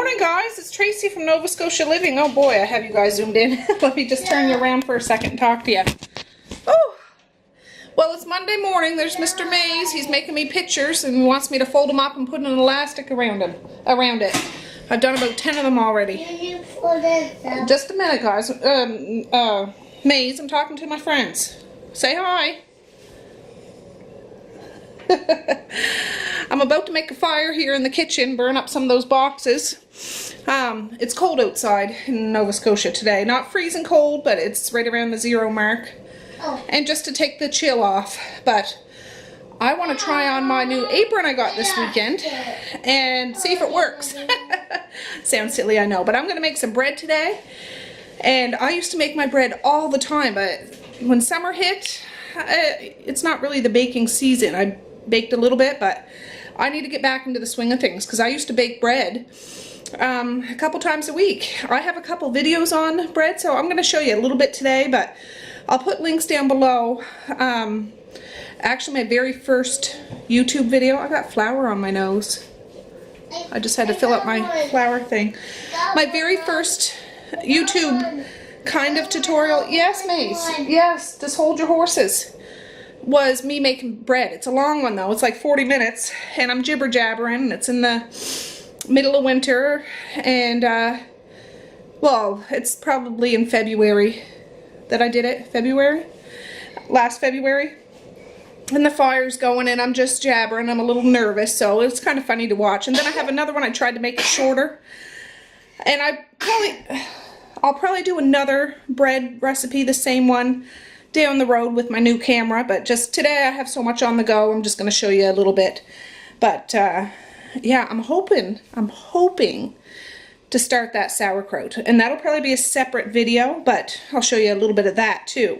Morning guys, it's Tracy from Nova Scotia Living. Oh boy, I have you guys zoomed in. Let me just turn you around for a second and talk to you. Oh, well, it's Monday morning. There's Mr. Mays. He's making me pictures and wants me to fold them up and put an elastic around it. I've done about 10 of them already. Just a minute, guys. Mays, I'm talking to my friends. Say hi. I'm about to make a fire here in the kitchen, burn up some of those boxes. It's cold outside in Nova Scotia today. Not freezing cold, but it's right around the 0 mark. Oh. And just to take the chill off. But I want to try on my new apron I got this weekend and see if it works. Sounds silly, I know. But I'm going to make some bread today. And I used to make my bread all the time, but when summer hit, it's not really the baking season. I baked a little bit, but I need to get back into the swing of things because I used to bake bread a couple times a week. I have a couple videos on bread, so I'm going to show you a little bit today, but I'll put links down below. Actually, my very first YouTube video, I got flour on my nose. I just had to fill up my flour thing. My very first YouTube kind of tutorial, yes, Mace, yes, just hold your horses, was me making bread. It's a long one though, it's like 40 minutes, and I'm jibber jabbering, and it's in the middle of winter, and well, it's probably in February that I did it, last February, and the fire's going and I'm just jabbering. I'm a little nervous, so it's kind of funny to watch. And then I have another one, I tried to make it shorter, and I'll probably do another bread recipe, the same one, down the road with my new camera, but just today I have so much on the go, I'm just going to show you a little bit. But yeah, I'm hoping to start that sauerkraut, and that'll probably be a separate video, but I'll show you a little bit of that too.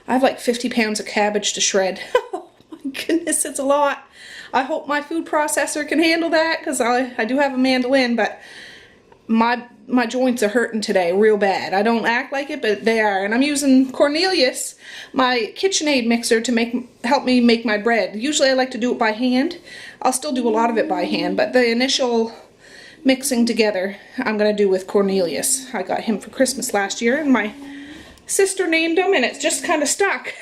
I have like 50 pounds of cabbage to shred. Oh my goodness, it's a lot. I hope my food processor can handle that, because I do have a mandolin, but my joints are hurting today real bad. I don't act like it, but they are. And I'm using Cornelius, my KitchenAid mixer, to help me make my bread. Usually I like to do it by hand. I'll still do a lot of it by hand, but the initial mixing together I'm going to do with Cornelius. I got him for Christmas last year, and my sister named him, and it's just kind of stuck.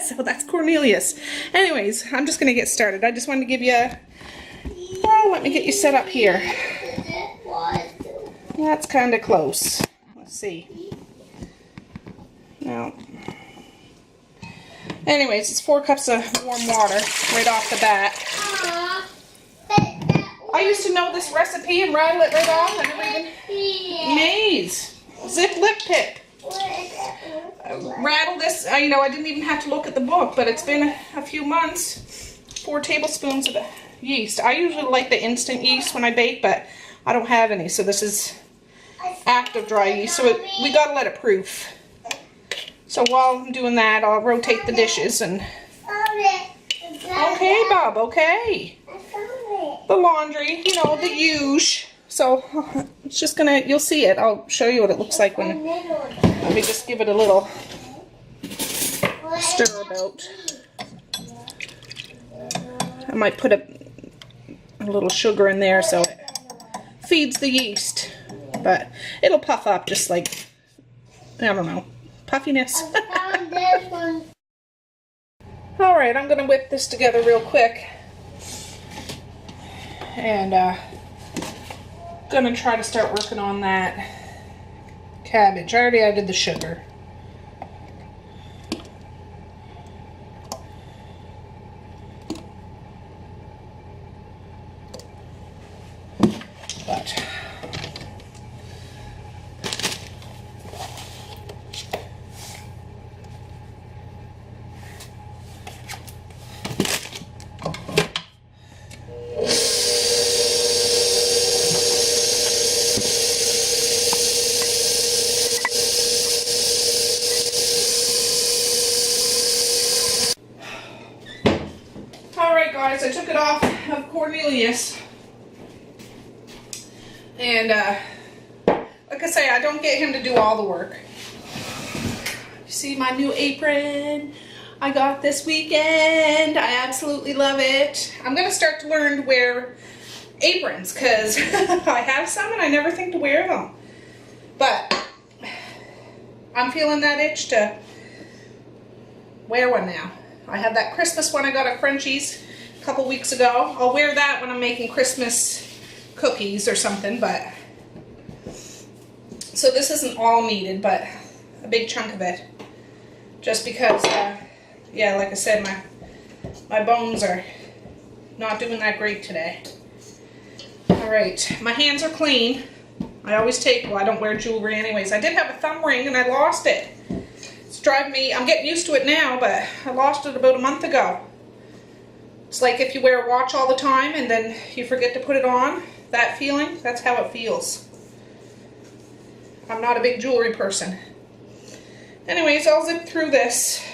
So that's Cornelius. Anyways, I'm just going to get started. I just wanted to give you a... Oh, let me get you set up here. That's kind of close. Let's see. Now, anyways, it's 4 cups of warm water right off the bat. I used to know this recipe and rattle it right off. I never even... Maze. Zip lip pip. Rattle this. You know, I didn't even have to look at the book, but it's been a few months. 4 tablespoons of yeast. I usually like the instant yeast when I bake, but I don't have any, so this is active dry yeast, so we gotta let it proof. So while I'm doing that, I'll rotate the dishes and... Okay, Bob, okay. The laundry, you know, the huge. So it's just gonna, you'll see it. I'll show you what it looks like when... Let me just give it a little stir about. I might put a little sugar in there so it feeds the yeast. But it'll puff up just like, I don't know, puffiness. Alright, I'm going to whip this together real quick. And going to try to start working on that cabbage. I already added the sugar. But... Alright guys, I took it off of Cornelius, and like I say, I don't get him to do all the work. You see my new apron I got this weekend. I absolutely love it. I'm going to start to learn where aprons, because I have some and I never think to wear them. But I'm feeling that itch to wear one now. I had that Christmas one I got at Frenchie's a couple weeks ago. I'll wear that when I'm making Christmas cookies or something, but so this isn't all needed, but a big chunk of it, just because yeah, like I said, my bones are not doing that great today. All right, my hands are clean. I always take, well, I don't wear jewelry anyways. I did have a thumb ring and I lost it. It's driving me, I'm getting used to it now, but I lost it about a month ago. It's like if you wear a watch all the time and then you forget to put it on, that feeling, that's how it feels. I'm not a big jewelry person. Anyways, I'll zip through this.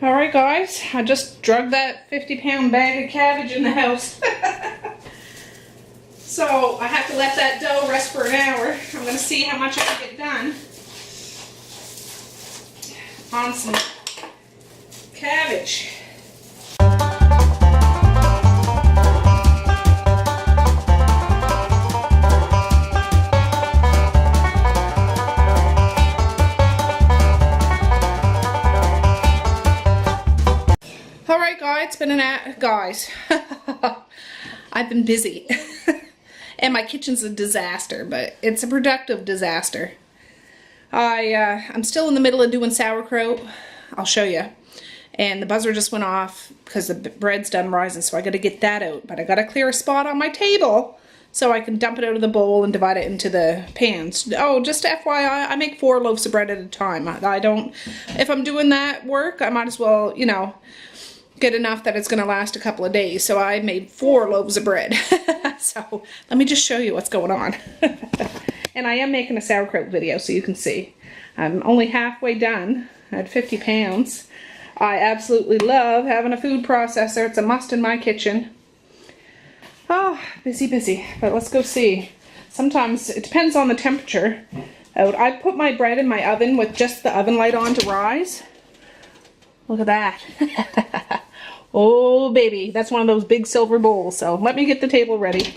Alright guys, I just drug that 50-pound bag of cabbage in the house. So I have to let that dough rest for an hour. I'm going to see how much I can get done on some cabbage. Alright guys, it's been an hour. Guys, I've been busy. And my kitchen's a disaster, but it's a productive disaster. I'm still in the middle of doing sauerkraut. I'll show you. And the buzzer just went off because the bread's done rising, so I got to get that out. But I got to clear a spot on my table so I can dump it out of the bowl and divide it into the pans. Oh, just FYI, I make 4 loaves of bread at a time. I don't, if I'm doing that work, I might as well, you know, get enough that it's going to last a couple of days. So I made 4 loaves of bread. So let me just show you what's going on. And I am making a sauerkraut video so you can see. I'm only halfway done at 50 pounds. I absolutely love having a food processor. It's a must in my kitchen. Oh, busy, busy. But let's go see. Sometimes it depends on the temperature out. I put my bread in my oven with just the oven light on to rise. Look at that. Oh baby, that's one of those big silver bowls, so let me get the table ready.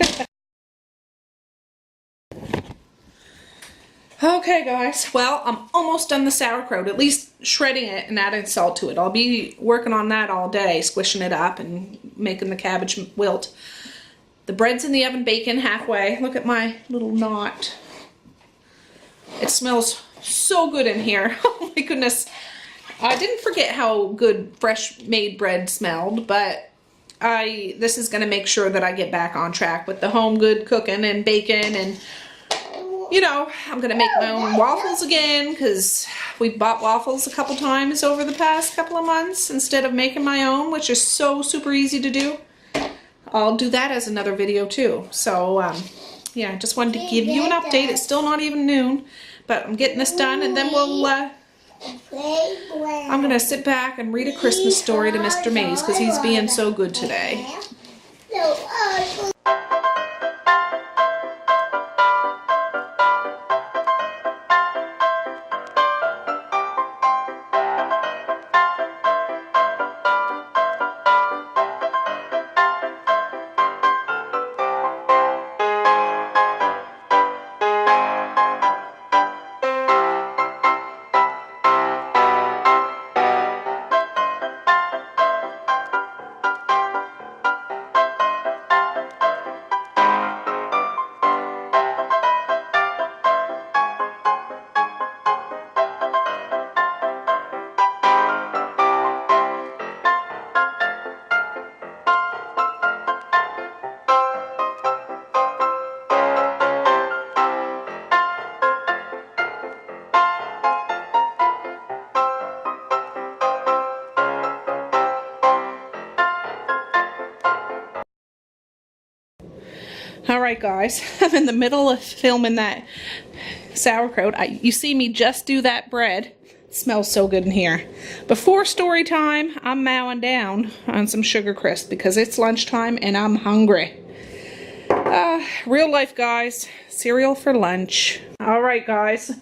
Okay guys, well, I'm almost done the sauerkraut, at least shredding it and adding salt to it. I'll be working on that all day, squishing it up and making the cabbage wilt. The bread's in the oven baking halfway. Look at my little knot. It smells so good in here. Oh my goodness. I didn't forget how good fresh made bread smelled, but this is going to make sure that I get back on track with the home good cooking and baking, and you know, I'm going to make my own waffles again because we bought waffles a couple times over the past couple of months instead of making my own, which is so super easy to do. I'll do that as another video too. So yeah, I just wanted to give you an update. It's still not even noon, but I'm getting this done, and then we'll I'm gonna sit back and read a Christmas story to Mr. Mays because he's being so good today. Alright guys, I'm in the middle of filming that sauerkraut. You see me just do that bread. It smells so good in here. Before story time, I'm mowing down on some sugar crisp because it's lunchtime and I'm hungry. Real life, guys. Cereal for lunch. All right, guys.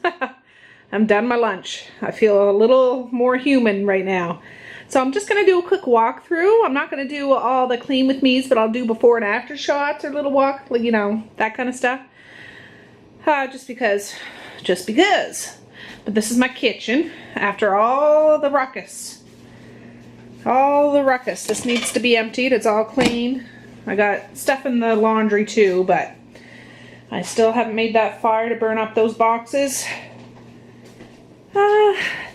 I'm done my lunch. I feel a little more human right now. So I'm just going to do a quick walkthrough. I'm not going to do all the clean with me's, but I'll do before and after shots or little walk, you know, that kind of stuff. Just because. But this is my kitchen after all the ruckus. All the ruckus. This needs to be emptied. It's all clean. I got stuff in the laundry too, but I still haven't made that fire to burn up those boxes.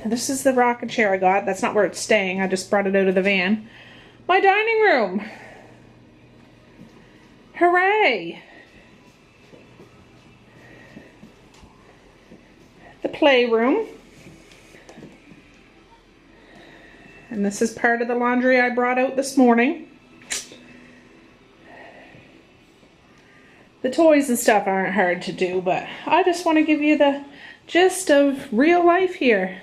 This is the rocking chair I got. That's not where it's staying. I just brought it out of the van. My dining room. Hooray! The playroom. And this is part of the laundry I brought out this morning. The toys and stuff aren't hard to do, but I just want to give you the gist of real life here.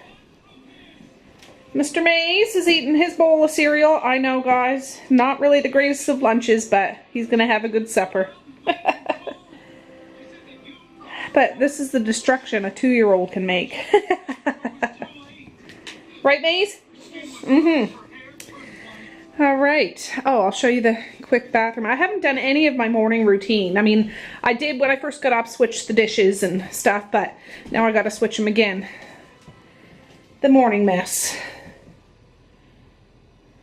Mr. Mays is eating his bowl of cereal. I know, guys, not really the greatest of lunches, but he's going to have a good supper. But this is the destruction a 2-year-old can make. Right, Maze? Mm-hmm. All right. Oh, I'll show you the quick bathroom. I haven't done any of my morning routine. I mean, I did when I first got up, switch the dishes and stuff, but now I got to switch them again. The morning mess.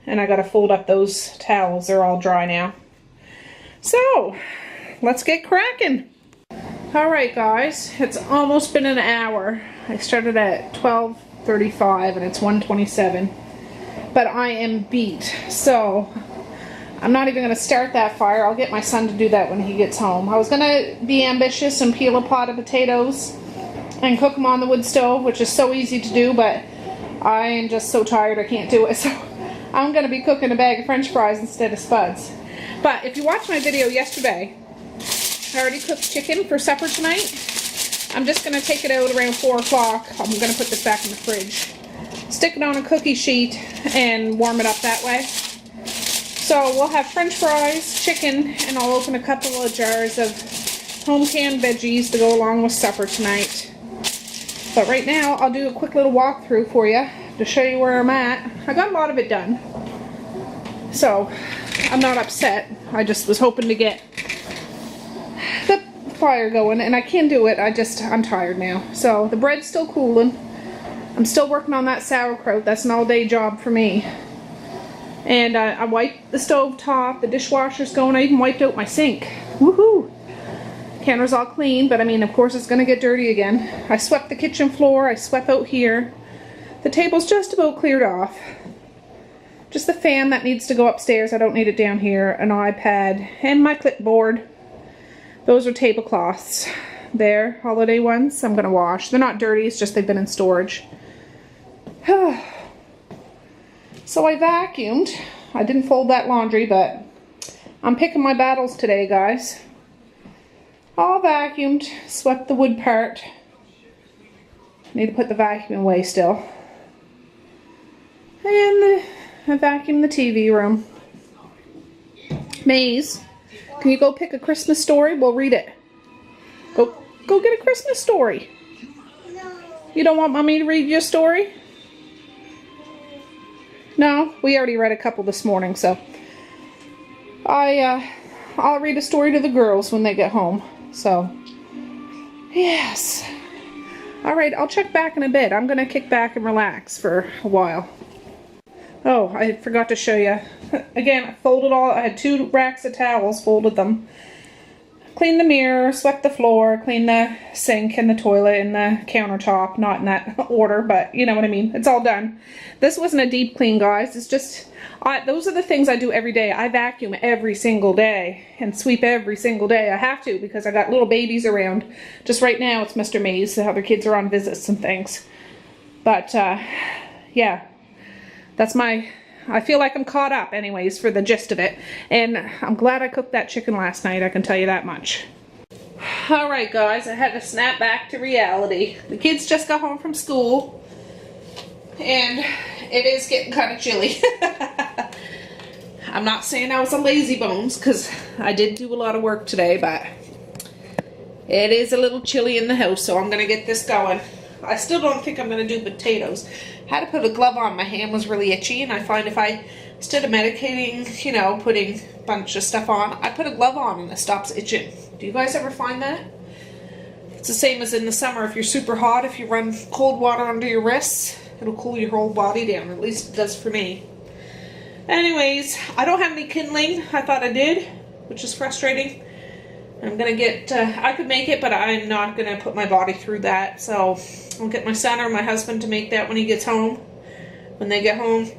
And I got to fold up those towels. They're all dry now. So, let's get cracking. Alright guys, it's almost been an hour. I started at 12:35 and it's 1:27. But I am beat. So, I'm not even going to start that fire. I'll get my son to do that when he gets home. I was going to be ambitious and peel a pot of potatoes and cook them on the wood stove, which is so easy to do, but I am just so tired I can't do it. So, I'm going to be cooking a bag of French fries instead of spuds. But if you watched my video yesterday, I already cooked chicken for supper tonight. I'm just going to take it out around 4 o'clock. I'm going to put this back in the fridge. Stick it on a cookie sheet and warm it up that way. So we'll have French fries, chicken, and I'll open a couple of jars of home canned veggies to go along with supper tonight. But right now I'll do a quick little walkthrough for you to show you where I'm at. I got a lot of it done. So I'm not upset. I just was hoping to get the fire going, and I can do it. I'm tired now. So the bread's still cooling. I'm still working on that sauerkraut. That's an all-day job for me. And I wiped the stove top. The dishwasher's going. I even wiped out my sink. Woohoo! Counter's all clean, but I mean, of course, it's going to get dirty again. I swept the kitchen floor. I swept out here. The table's just about cleared off. Just the fan that needs to go upstairs. I don't need it down here. An iPad and my clipboard. Those are tablecloths. There, holiday ones. I'm going to wash. They're not dirty. It's just they've been in storage. So I vacuumed. I didn't fold that laundry, but I'm picking my battles today, guys. All vacuumed. Swept the wood part. Need to put the vacuum away still. And I vacuumed the TV room. Maze, can you go pick a Christmas story? We'll read it. Go get a Christmas story. No. You don't want Mommy to read you a story? No? We already read a couple this morning, so I'll read a story to the girls when they get home. So, yes. Alright, I'll check back in a bit. I'm going to kick back and relax for a while. Oh, I forgot to show you. Again, I folded all, I had 2 racks of towels, folded them. Cleaned the mirror, swept the floor, cleaned the sink and the toilet and the countertop. Not in that order, but you know what I mean. It's all done. This wasn't a deep clean, guys. It's just, those are the things I do every day. I vacuum every single day and sweep every single day. I have to because I got little babies around. Just right now it's Mr. Mays. The other kids are on visits and things. But, yeah. That's I feel like I'm caught up anyways for the gist of it. And I'm glad I cooked that chicken last night, I can tell you that much. Alright guys, I had to snap back to reality. The kids just got home from school. And it is getting kind of chilly. I'm not saying I was a lazy bones, because I did do a lot of work today, but it is a little chilly in the house, so I'm going to get this going. I still don't think I'm going to do potatoes. I had to put a glove on. My hand was really itchy, and I find if I, instead of medicating, you know, putting a bunch of stuff on, I put a glove on and it stops itching. Do you guys ever find that? It's the same as in the summer. If you're super hot, if you run cold water under your wrists, it'll cool your whole body down. At least it does for me. Anyways, I don't have any kindling. I thought I did, which is frustrating. I'm gonna get, I could make it, but I'm not gonna put my body through that. So I'll get my son or my husband to make that when he gets home, when they get home.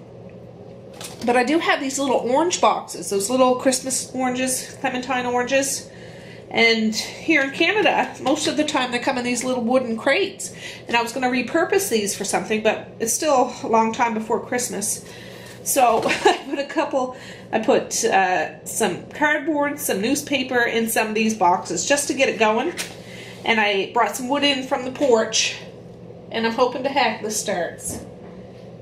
But I do have these little orange boxes, those little Christmas oranges, clementine oranges. And here in Canada, most of the time they come in these little wooden crates. And I was going to repurpose these for something, but it's still a long time before Christmas. So I put some cardboard, some newspaper in some of these boxes just to get it going. And I brought some wood in from the porch. And I'm hoping to heck this starts.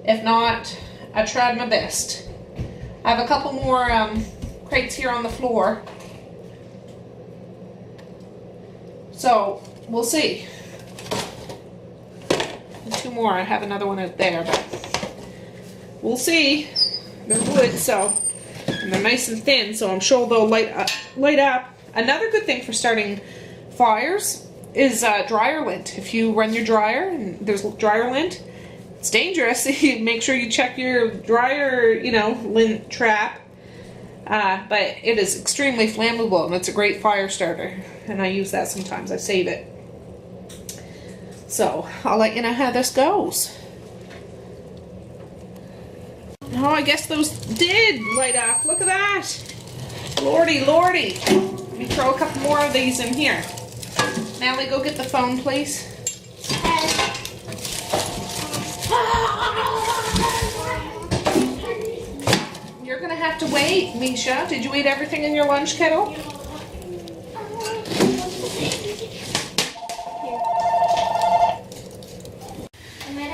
If not, I tried my best. I have a couple more crates here on the floor. So, we'll see. And 2 more. I have another one out there, but we'll see. They're wood, so, and they're nice and thin, so I'm sure they'll light up. Another good thing for starting fires is dryer lint. If you run your dryer and there's dryer lint, it's dangerous. Make sure you check your dryer, you know, lint trap. But it is extremely flammable, and it's a great fire starter. And I use that sometimes. I save it. So, I'll let you know how this goes. Oh, I guess those did light up. Look at that. Lordy, lordy. Let me throw a couple more of these in here. Natalie, go get the phone, please. You're going to have to wait, Misha. Did you eat everything in your lunch kettle?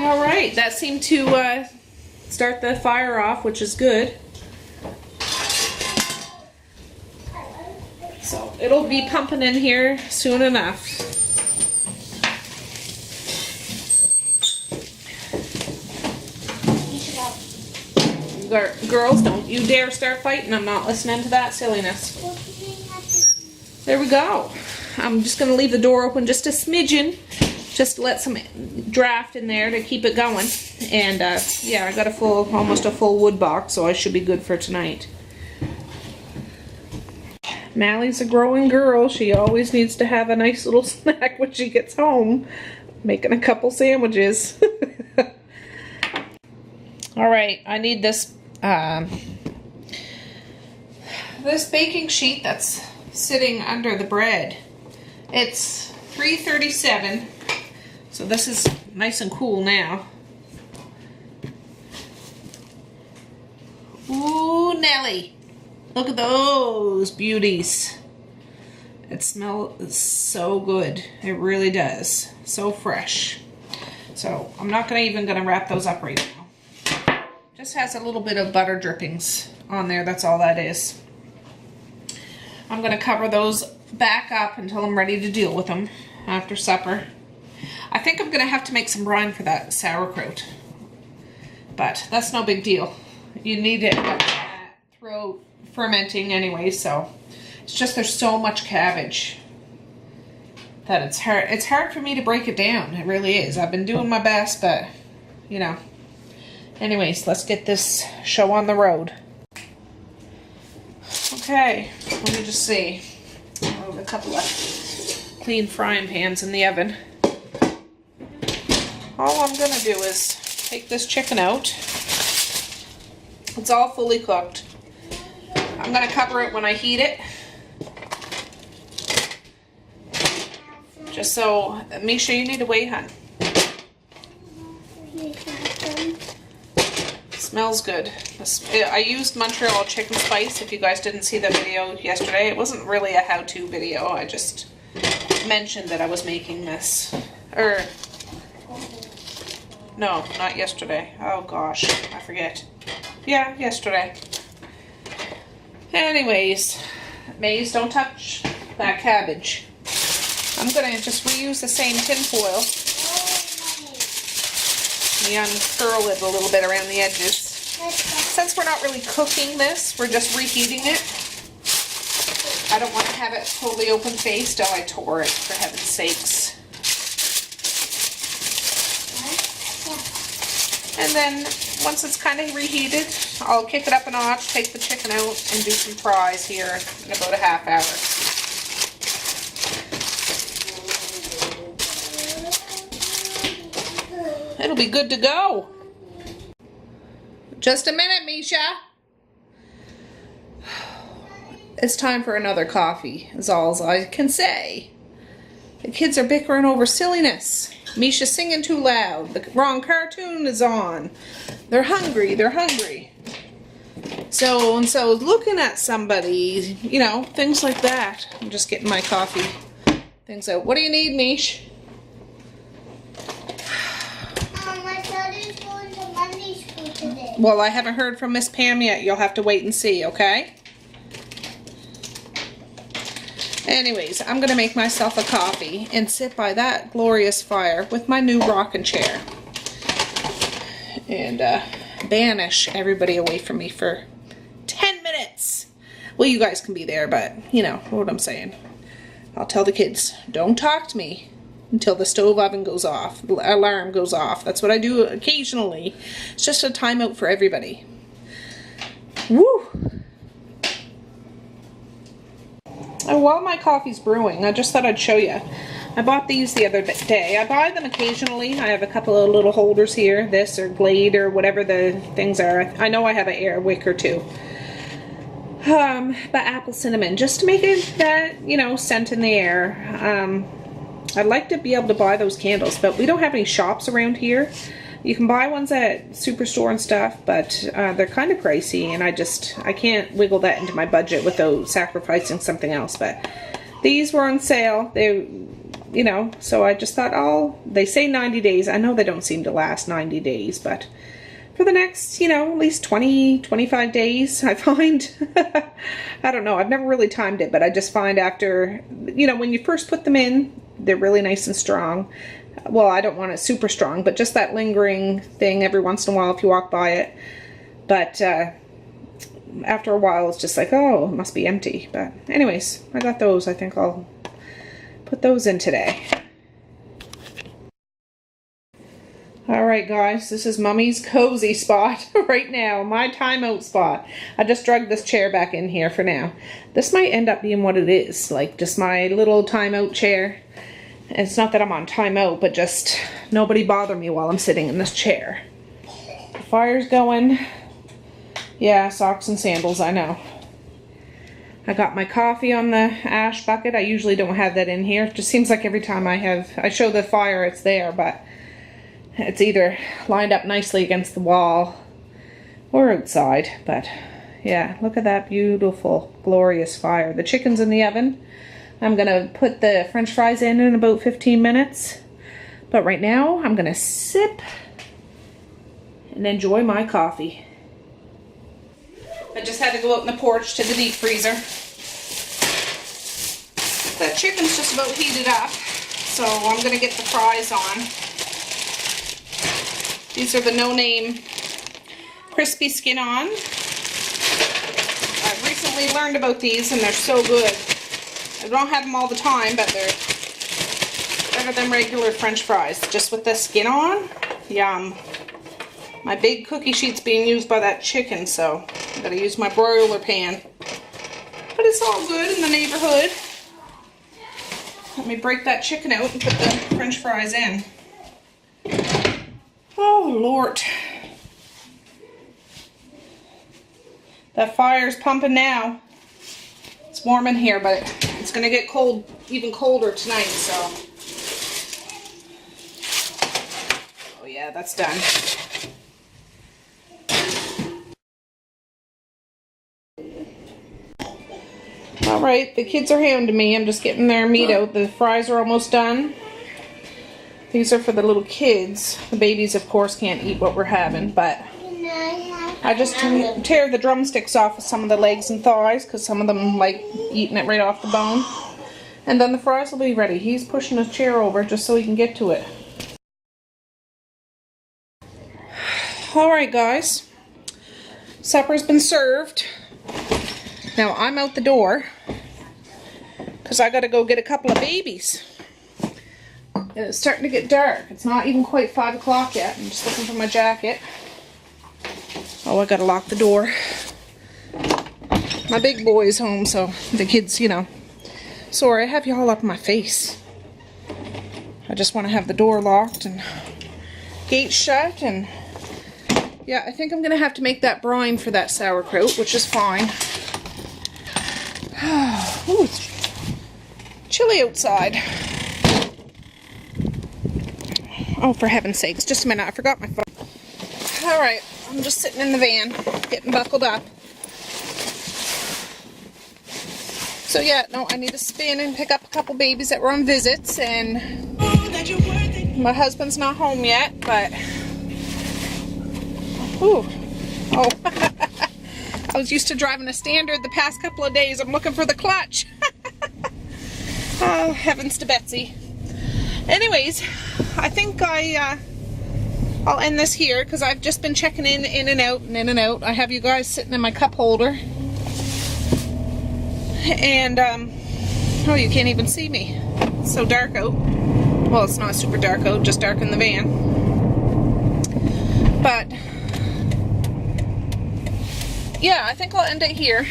All right, that seemed to start the fire off, which is good. So it'll be pumping in here soon enough. Girls, don't you dare start fighting. I'm not listening to that silliness. There we go. I'm just going to leave the door open just a smidgen, just to let some draft in there to keep it going. And yeah, I got almost a full wood box, so I should be good for tonight. Mally's a growing girl. She always needs to have a nice little snack when she gets home. Making a couple sandwiches. All right, I need this this baking sheet that's sitting under the bread. It's 337, so this is nice and cool now. Ooh, Nelly, look at those beauties. It smells so good. It really does. So fresh. So I'm not even gonna wrap those up right now. Just has a little bit of butter drippings on there, that's all that is. I'm going to cover those back up until I'm ready to deal with them after supper. I think I'm going to have to make some brine for that sauerkraut. But that's no big deal. You need it through fermenting anyway, so it's just there's so much cabbage that it's hard. It's hard for me to break it down. It really is. I've been doing my best, but you know. Anyways, let's get this show on the road. Okay, let me just see. I have a couple of clean frying pans in the oven. All I'm going to do is take this chicken out. It's all fully cooked. I'm going to cover it when I heat it. Just so, Misha, you need to wait, hon. Smells good. I used Montreal chicken spice, if you guys didn't see the video yesterday. It wasn't really a how-to video. I just mentioned that I was making this. No, not yesterday. Oh gosh, I forget. Yeah, yesterday. Anyways, Maze, don't touch that cabbage. I'm gonna just reuse the same tin foil. We uncurl it a little bit around the edges. Since we're not really cooking this, we're just reheating it. I don't want to have it totally open faced. Oh, I tore it, for heaven's sakes. And then once it's kind of reheated, I'll kick it up a notch, take the chicken out, and do some fries here in about a half hour. It'll be good to go. Just a minute, Misha. It's time for another coffee, is all I can say. The kids are bickering over silliness. Misha's singing too loud. The wrong cartoon is on. They're hungry, they're hungry. So looking at somebody, you know, things like that. I'm just getting my coffee things out. What do you need, Mish? My daughter's going to Monday school today. Well, I haven't heard from Miss Pam yet. You'll have to wait and see, okay? Anyways, I'm going to make myself a coffee and sit by that glorious fire with my new rocking chair. And banish everybody away from me for 10 minutes. Well, you guys can be there, but you know what I'm saying. I'll tell the kids, don't talk to me until the stove oven goes off, the alarm goes off. That's what I do occasionally. It's just a timeout for everybody. Woo! And while my coffee's brewing, I just thought I'd show you. I bought these the other day. I buy them occasionally. I have a couple of little holders here, this or Glade or whatever the things are. I know I have an air wick or two. But apple cinnamon, just to make it that, you know, scent in the air. I'd like to be able to buy those candles, but we don't have any shops around here. You can buy ones at Superstore and stuff, but they're kind of pricey, and I can't wiggle that into my budget without sacrificing something else. But these were on sale. They, you know, so I just thought, oh, they say 90 days. I know they don't seem to last 90 days, but for the next, you know, at least 20, 25 days, I find. I don't know. I've never really timed it, but I just find after, you know, when you first put them in, they're really nice and strong. Well, I don't want it super strong, but just that lingering thing every once in a while if you walk by it. But after a while, it's just like, oh, it must be empty. But anyways, I got those. I think I'll put those in today. Alright guys, this is Mummy's cozy spot right now, my timeout spot. I just dragged this chair back in here for now. This might end up being what it is, like just my little timeout chair. It's not that I'm on timeout, but just nobody bother me while I'm sitting in this chair. The fire's going. Yeah, socks and sandals, I know. I got my coffee on the ash bucket. I usually don't have that in here. It just seems like every time I show the fire, it's there, but it's either lined up nicely against the wall or outside. But yeah, look at that beautiful, glorious fire. The chicken's in the oven. I'm gonna put the French fries in about 15 minutes. But right now, I'm gonna sip and enjoy my coffee. I just had to go out in the porch to the deep freezer. The chicken's just about heated up, so I'm gonna get the fries on. These are the no-name crispy skin-on. I've recently learned about these and they're so good. I don't have them all the time, but they're better than regular French fries. Just with the skin on, yum. My big cookie sheet's being used by that chicken, so I'm gonna use my broiler pan. But it's all good in the neighborhood. Let me break that chicken out and put the French fries in. Oh, Lord. That fire's pumping now. It's warm in here, but it's going to get cold, even colder tonight, so. Oh yeah, that's done. Alright, the kids are hounding me. I'm just getting their meat out. The fries are almost done. These are for the little kids. The babies, of course, can't eat what we're having, but Can I have I just tear the drumsticks off of some of the legs and thighs because some of them like eating it right off the bone. And then the fries will be ready. He's pushing his chair over just so he can get to it. Alright guys, supper's been served. Now I'm out the door because I gotta go get a couple of babies. And it's starting to get dark. It's not even quite 5 o'clock yet. I'm just looking for my jacket. Oh, I gotta lock the door. My big boy is home, so the kids, you know. Sorry, I have you all up in my face. I just want to have the door locked and gate shut, and yeah, I think I'm gonna have to make that brine for that sauerkraut, which is fine. Ooh, it's chilly outside. Oh, for heaven's sakes, just a minute, I forgot my phone. Alright, I'm just sitting in the van, getting buckled up. So yeah, no, I need to spin and pick up a couple babies that were on visits, and my husband's not home yet, but ooh, oh, I was used to driving a Standard the past couple of days. I'm looking for the clutch. Oh, heavens to Betsy. Anyways, I think I'll end this here because I've just been checking in and out and in and out. I have you guys sitting in my cup holder. And, oh, you can't even see me. It's so dark out. Well, it's not super dark out, just dark in the van. But, yeah, I think I'll end it here.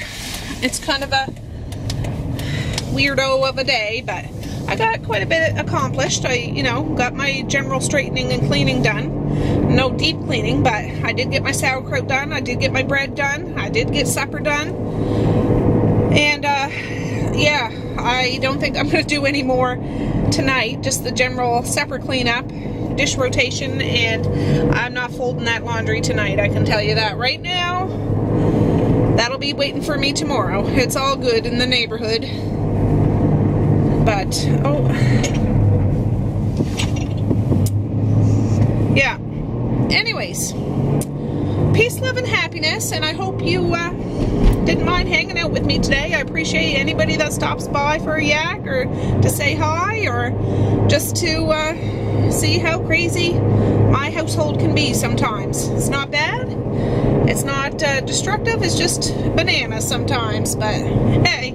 It's kind of a weirdo of a day, but I got quite a bit accomplished. I, you know, got my general straightening and cleaning done. No deep cleaning, but I did get my sauerkraut done. I did get my bread done. I did get supper done. And, yeah, I don't think I'm going to do any more tonight. Just the general supper cleanup, dish rotation, and I'm not folding that laundry tonight. I can tell you that right now. That'll be waiting for me tomorrow. It's all good in the neighborhood. But, oh. Yeah. Anyways. Peace, love, and happiness, and I hope you didn't mind hanging out with me today. I appreciate anybody that stops by for a yak or to say hi or just to see how crazy my household can be sometimes. It's not bad. It's not destructive. It's just bananas sometimes. But hey,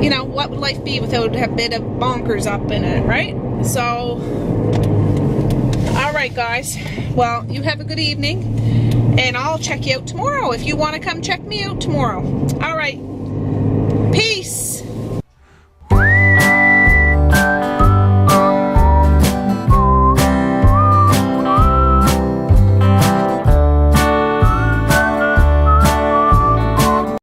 you know, what would life be without a bit of bonkers up in it, right? So, alright guys. Well, you have a good evening. And I'll check you out tomorrow if you want to come check me out tomorrow. All right.